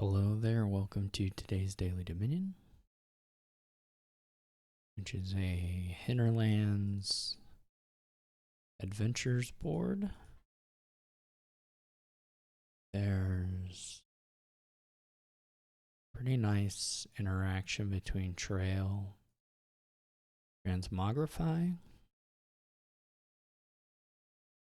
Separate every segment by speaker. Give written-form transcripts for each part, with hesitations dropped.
Speaker 1: Hello there, welcome to today's Daily Dominion, which is a Hinterlands Adventures board. There's pretty nice interaction between Trail and Transmogrify.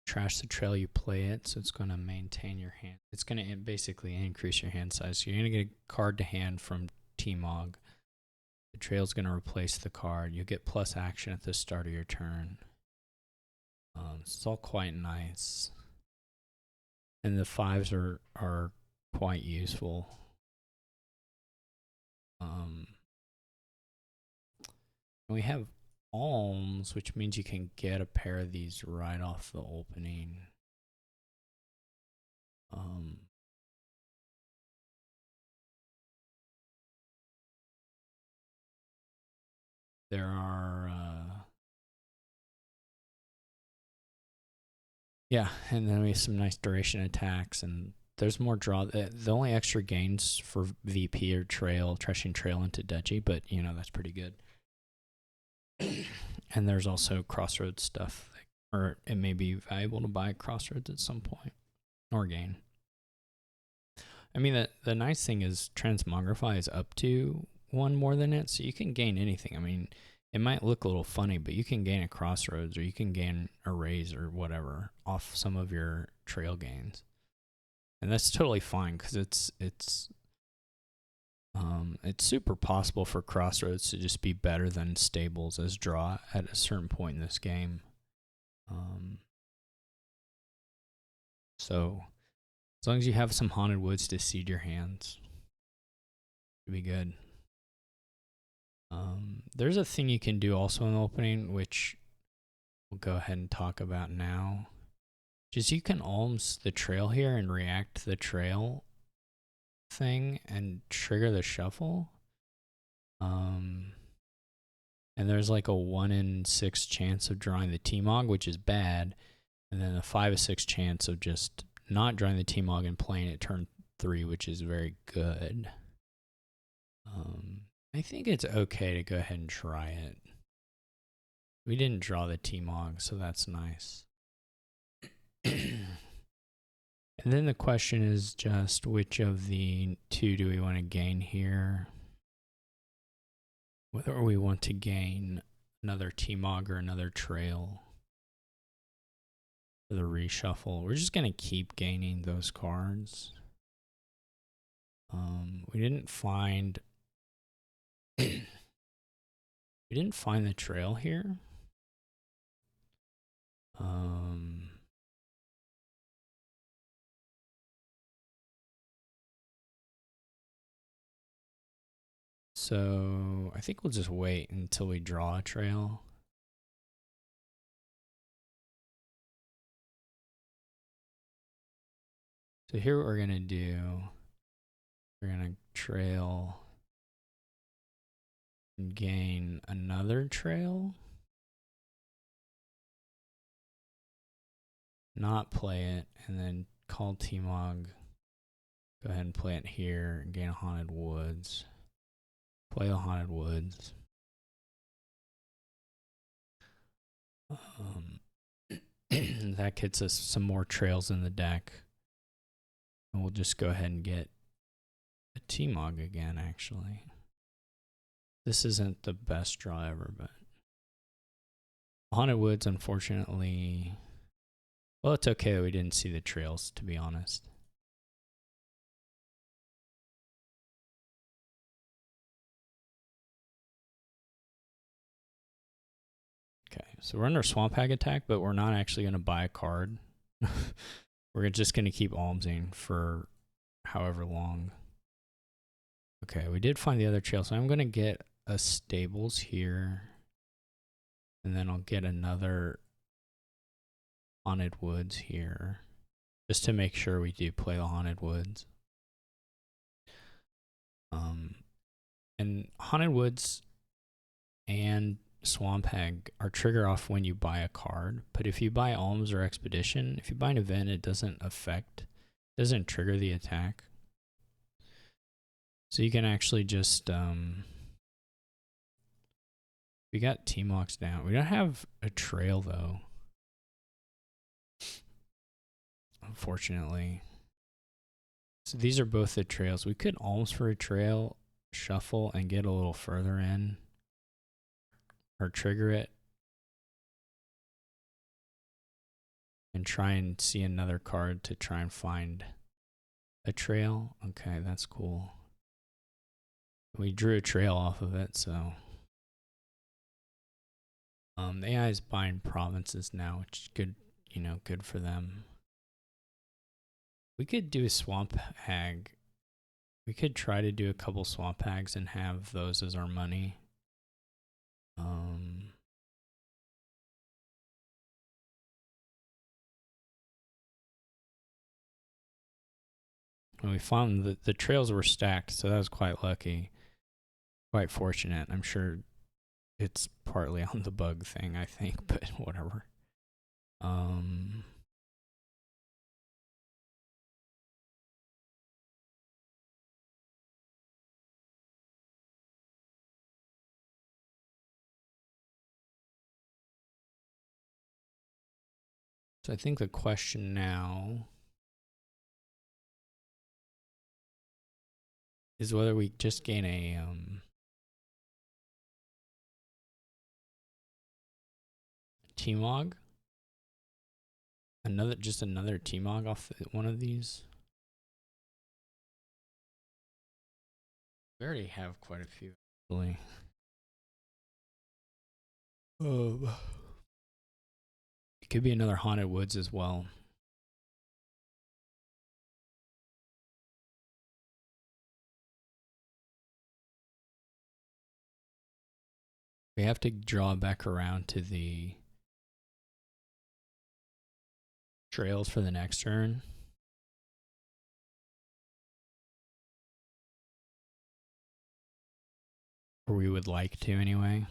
Speaker 1: Trash the trail, you play it, so it's going to maintain your hand. It's going to basically increase your hand size. So you're going to get a card to hand from T-Mog. The trail's going to replace the card. You get plus action at the start of your turn. It's all quite nice. And the fives are quite useful. We have alms, which means you can get a pair of these right off the opening. There are yeah, and then we have some nice duration attacks, and there's more draw. The only extra gains for VP are trashing trail into Deji, but you know that's pretty good. And there's also Crossroads stuff, or it may be valuable to buy Crossroads at some point or gain. I mean, the nice thing is Transmogrify is up to one more than it, so you can gain anything. I mean, it might look a little funny, but you can gain a Crossroads or you can gain a Raise or whatever off some of your trail gains. And that's totally fine because it's super possible for Crossroads to just be better than Stables as draw at a certain point in this game. So as long as you have some Haunted Woods to seed your hands, it'll be good. There's a thing you can do also in the opening, which we'll go ahead and talk about now. Just you can alms the trail here and react to the trail thing and trigger the shuffle. And there's like a 1 in 6 chance of drawing the T-Mog, which is bad. And then a 5 of 6 chance of just not drawing the T-Mog and playing it turn 3, which is very good. I think it's okay to go ahead and try it. We didn't draw the T-Mog, so that's nice. And then the question is just which of the two do we want to gain here? Whether we want to gain another T-Mog or another trail for the reshuffle. We're just going to keep gaining those cards. We didn't find the trail here. So I think we'll just wait until we draw a trail. So here what we're going to do, we're going to trail and gain another trail. Not play it, and then call T-Mog. Go ahead and play it here and gain a Haunted Woods. Play the Haunted Woods. That gets us some more trails in the deck. And we'll just go ahead and get a T-Mog again, actually. This isn't the best draw ever, but Haunted Woods, unfortunately, well, it's okay that we didn't see the trails, to be honest. Okay, so we're under Swamp Hag attack, but we're not actually going to buy a card. We're just going to keep almsing for however long. Okay, we did find the other trail, so I'm going to get a Stables here. And then I'll get another Haunted Woods here. Just to make sure we do play the Haunted Woods. And Haunted Woods and Swamp Hag are trigger off when you buy a card. But if you buy Alms or Expedition, if you buy an event, it doesn't trigger the attack. So you can actually just we got T-Mox down. We don't have a trail though, unfortunately. So these are both the trails. We could alms for a trail, shuffle, and get a little further in, or trigger it, and try and see another card to try and find a trail. Okay, that's cool. We drew a trail off of it, so the AI is buying provinces now, which is good, you know, good for them. We could do a swamp hag. We could try to do a couple swamp hags and have those as our money. And we found that the trails were stacked, so that was quite lucky. Quite fortunate. I'm sure it's partly on the bug thing, I think, but whatever. So I think the question now is whether we just gain a T-Mog. Just another T-Mog off one of these. We already have quite a few, actually. It could be another Haunted Woods as well. We have to draw back around to the trails for the next turn. Or we would like to anyway.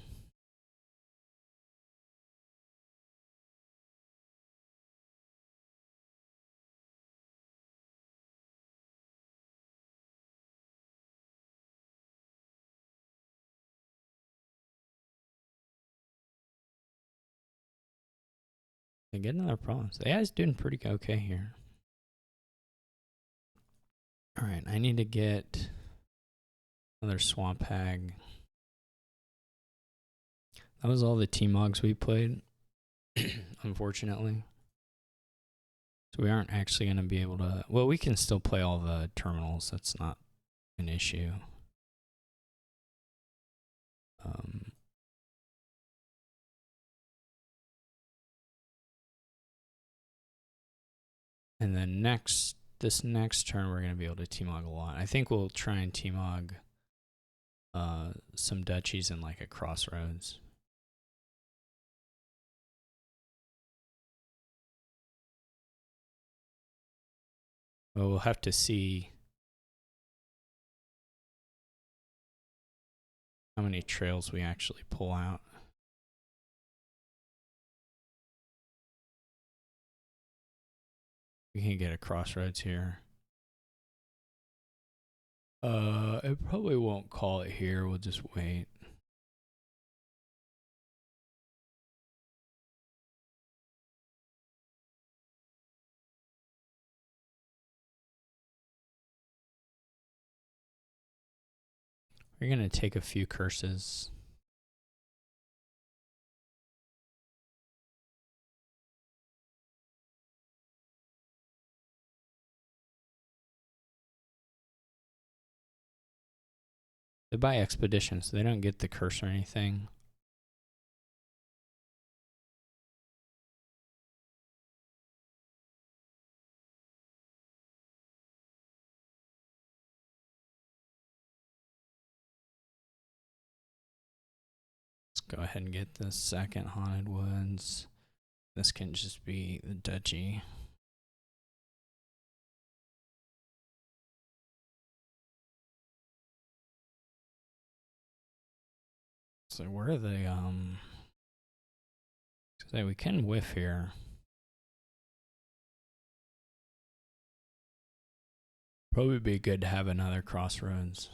Speaker 1: They get another problem. So the AI's doing pretty okay here. Alright, I need to get another swamp hag. That was all the T-Mogs we played, unfortunately. So we aren't actually going to be able to... Well, we can still play all the terminals. That's not an issue. And then this next turn, we're going to be able to T-Mog a lot. I think we'll try and T-Mog some duchies in like a crossroads. Well, we'll have to see how many trails we actually pull out. We can get a crossroads here. It probably won't call it here. We'll just wait. We're going to take a few curses. They buy expeditions, so they don't get the curse or anything. Let's go ahead and get the second Haunted Woods. This can just be the duchy. So where are they? So we can whiff here. Probably be good to have another crossroads.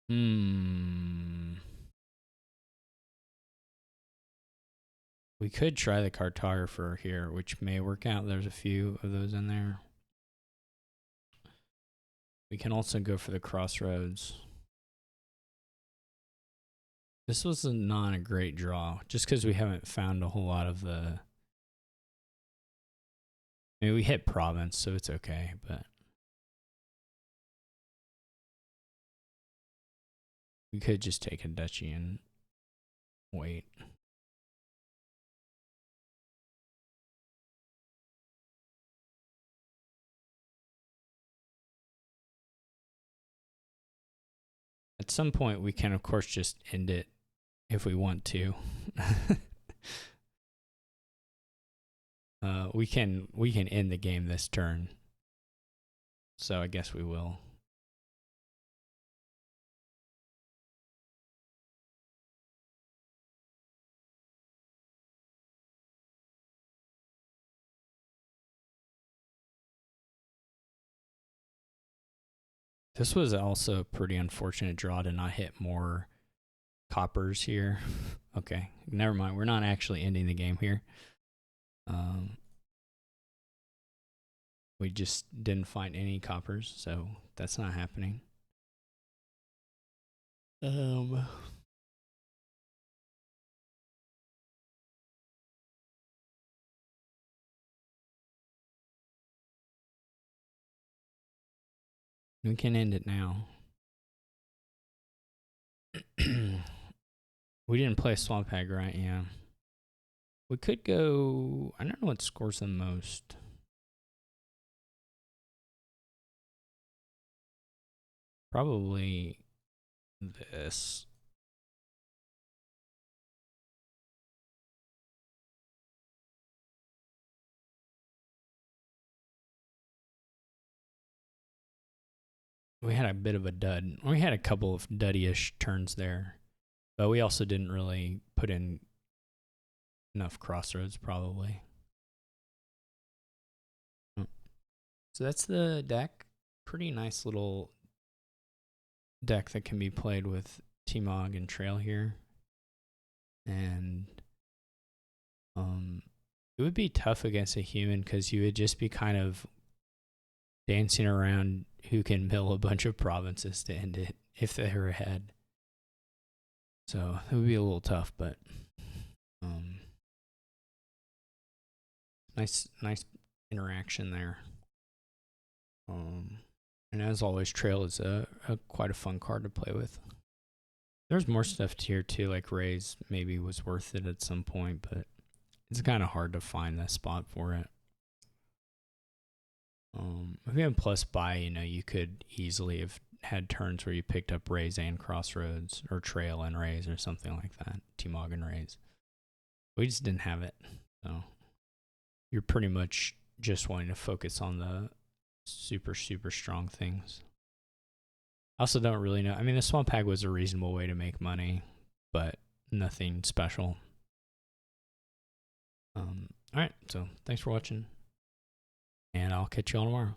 Speaker 1: We could try the cartographer here, which may work out. There's a few of those in there. We can also go for the crossroads. This was not a great draw, just because we haven't found a whole lot of the... I mean, we hit province, so it's okay, but... we could just take a duchy and wait. At some point, we can, of course, just end it if we want to. We can end the game this turn. So I guess we will. This was also a pretty unfortunate draw to not hit more coppers here. Okay, never mind. We're not actually ending the game here. We just didn't find any coppers, so that's not happening. We can end it now. We didn't play Swamp Hag, right? Yeah. We could go... I don't know what scores the most. Probably this. We had a bit of a dud. We had a couple of duddy-ish turns there. But we also didn't really put in enough crossroads, probably. So that's the deck. Pretty nice little deck that can be played with T-Mog and Trail here. And it would be tough against a human because you would just be kind of dancing around who can mill a bunch of provinces to end it if they were ahead. So it would be a little tough, but nice interaction there. And as always, Trail is a quite a fun card to play with. There's more stuff here too, like Raise maybe was worth it at some point, but it's kind of hard to find that spot for it. If you have plus buy, you could easily have had turns where you picked up Raise and Crossroads, or Trail and Raise, or something like that. T-Mog and Raise. We just didn't have it, so you're pretty much just wanting to focus on the super strong things. I also don't really know. I mean, the Swamp Hag was a reasonable way to make money, but nothing special. All right, so thanks for watching, and I'll catch you all tomorrow.